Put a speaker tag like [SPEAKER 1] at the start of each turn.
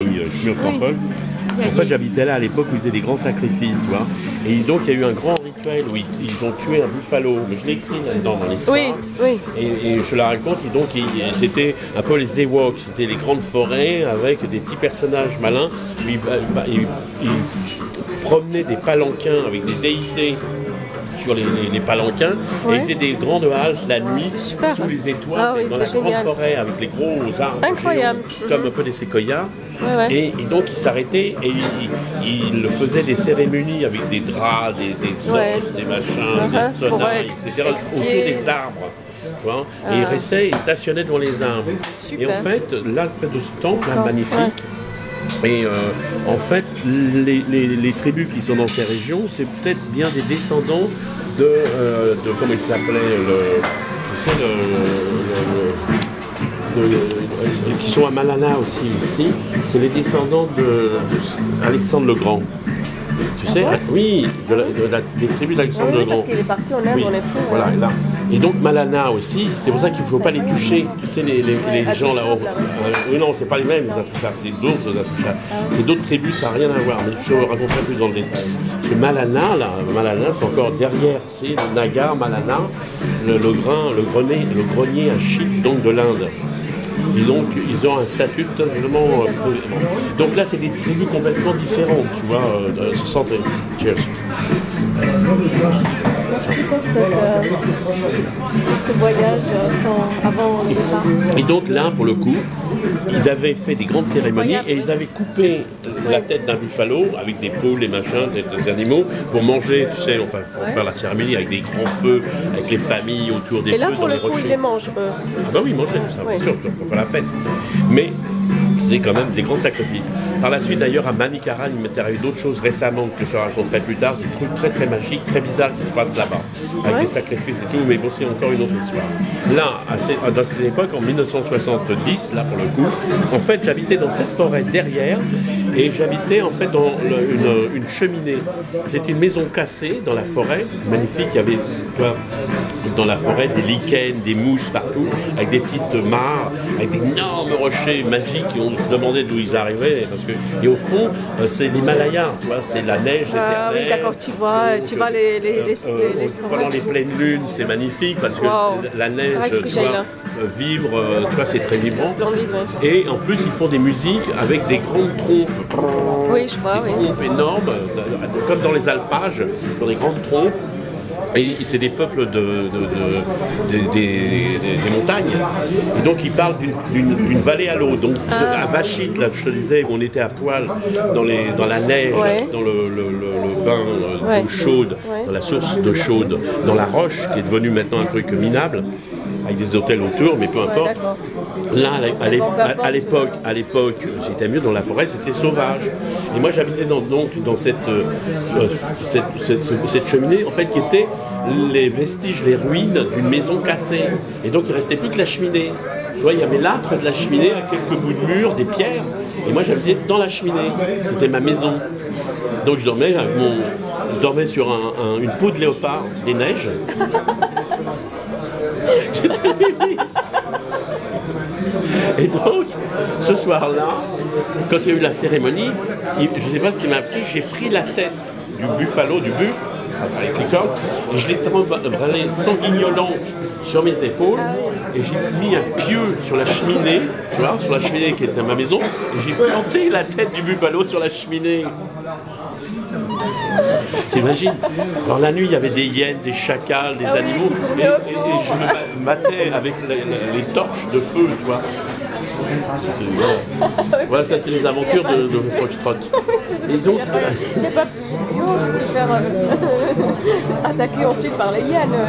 [SPEAKER 1] Murcrampol. En fait, j'habitais là à l'époque où ils faisaient des grands sacrifices, tu vois. Et donc, il y a eu un grand rituel où ils ont tué un buffalo. Mais je l'ai écrit là-dedans dans l'histoire.
[SPEAKER 2] Oui, oui.
[SPEAKER 1] Et je la raconte. Et donc, c'était un peu les Ewoks. C'était les grandes forêts avec des petits personnages malins. Ils promenaient des palanquins avec des déités sur les palanquins,
[SPEAKER 2] ouais.
[SPEAKER 1] Et ils faisaient des grandes haltes la nuit sous les étoiles,
[SPEAKER 2] oui,
[SPEAKER 1] dans la grande forêt avec les gros arbres
[SPEAKER 2] incroyable.
[SPEAKER 1] Géants, comme un peu des séquoias.
[SPEAKER 2] Ouais.
[SPEAKER 1] Et donc ils s'arrêtaient et ils faisaient des cérémonies avec des draps, des os, des machins, des sonnailles, etc. autour des arbres. Tu vois, et ils restaient, ils stationnaient devant les arbres.
[SPEAKER 2] Super.
[SPEAKER 1] Et en fait, là, près de ce temple, là, magnifique. Et en fait, les tribus qui sont dans ces régions, c'est peut-être bien des descendants de comment il s'appelait, qui sont à Malala aussi ici. C'est les descendants d'Alexandre le Grand. Tu sais, oui, des tribus d'Alexandre le Grand.
[SPEAKER 2] Parce qu'il est parti en Inde, en effet.
[SPEAKER 1] Voilà, là. Et donc Malana aussi, c'est pour ça qu'il ne faut pas les toucher. Tu sais, les gens là-haut. Oui, non, c'est pas les mêmes, les Atouchas, c'est d'autres Atouchas. C'est d'autres tribus, ça n'a rien à voir. Mais je raconterai plus dans le détail. Parce que Malana, c'est encore derrière, c'est le Nagar, Malana, le grenier à shit, donc de l'Inde. Et donc, ils ont un statut totalement... donc là, c'est des tribus complètement différentes, tu vois, ce centre. Cheers.
[SPEAKER 2] Merci pour ce voyage avant le départ.
[SPEAKER 1] Et donc là, pour le coup, ils avaient fait des grandes cérémonies et ils avaient coupé la tête d'un buffalo avec des poules, des machins, des animaux pour manger, tu sais, enfin, pour faire la cérémonie avec des grands feux, avec les familles autour des feux dans les rochers.
[SPEAKER 2] Et là, pour le coup, ils les mangent, eux.
[SPEAKER 1] Ah bah oui, ils mangeaient tout ça, bien sûr, pour faire la fête. Mais c'était quand même des grands sacrifices. Par la suite, d'ailleurs, à Manicaran, il m'est arrivé d'autres choses récemment que je raconterai plus tard, des trucs très très magiques, très bizarres qui se passent là-bas, avec des sacrifices et tout, mais bon, c'est encore une autre histoire. Là, dans cette époque, en 1970, là pour le coup, en fait, j'habitais dans cette forêt derrière, et j'habitais en fait dans une cheminée. C'était une maison cassée dans la forêt, magnifique, il y avait, tu vois, dans la forêt des lichens, des mousses partout, avec des petites mares, avec d'énormes rochers magiques, et on se demandait d'où ils arrivaient, et au fond, c'est l'Himalaya, tu vois, c'est la neige éternelle.
[SPEAKER 2] Oui, d'accord, tu vois les
[SPEAKER 1] pendant les pleines lunes, c'est magnifique parce que la neige doit vivre, tu vois, c'est très vibrant.
[SPEAKER 2] Splendide,
[SPEAKER 1] et en plus, ils font des musiques avec des grandes trompes.
[SPEAKER 2] Oui, je vois,
[SPEAKER 1] des trompes énormes, comme dans les alpages, dans des grandes trompes. Et c'est des peuples des montagnes. Et donc ils parlent d'une vallée à l'eau. Donc à Vachit, là je te disais, où on était à poil dans la neige, dans le bain d'eau chaude, dans la source d'eau chaude, dans la roche, qui est devenue maintenant un truc minable, avec des hôtels autour, mais peu importe. Là, à l'époque, j'étais mieux dans la forêt, c'était sauvage. Et moi, j'habitais dans cette cheminée, en fait, qui était les vestiges, les ruines d'une maison cassée. Et donc, il ne restait plus que la cheminée. Tu vois, il y avait l'âtre de la cheminée, à quelques bouts de mur, des pierres. Et moi, j'habitais dans la cheminée. C'était ma maison. Donc, je dormais sur une peau de léopard des neiges. Et donc, ce soir-là, quand il y a eu la cérémonie, je ne sais pas ce qui m'a pris, j'ai pris la tête du buffalo, du buffle, avec les cordes, et je l'ai tremblé sanguignolant sur mes épaules, et j'ai mis un pieu sur la cheminée, tu vois, sur la cheminée qui était à ma maison, et j'ai planté la tête du buffalo sur la cheminée. T'imagines? Alors la nuit, il y avait des hyènes, des chacals, des animaux, et je me battais avec les torches de feu, tu vois. Voilà, ça c'est les aventures de Foxtrot. Et donc,
[SPEAKER 2] il n'est pas plus idiot de se faire attaquer ensuite par les hyènes.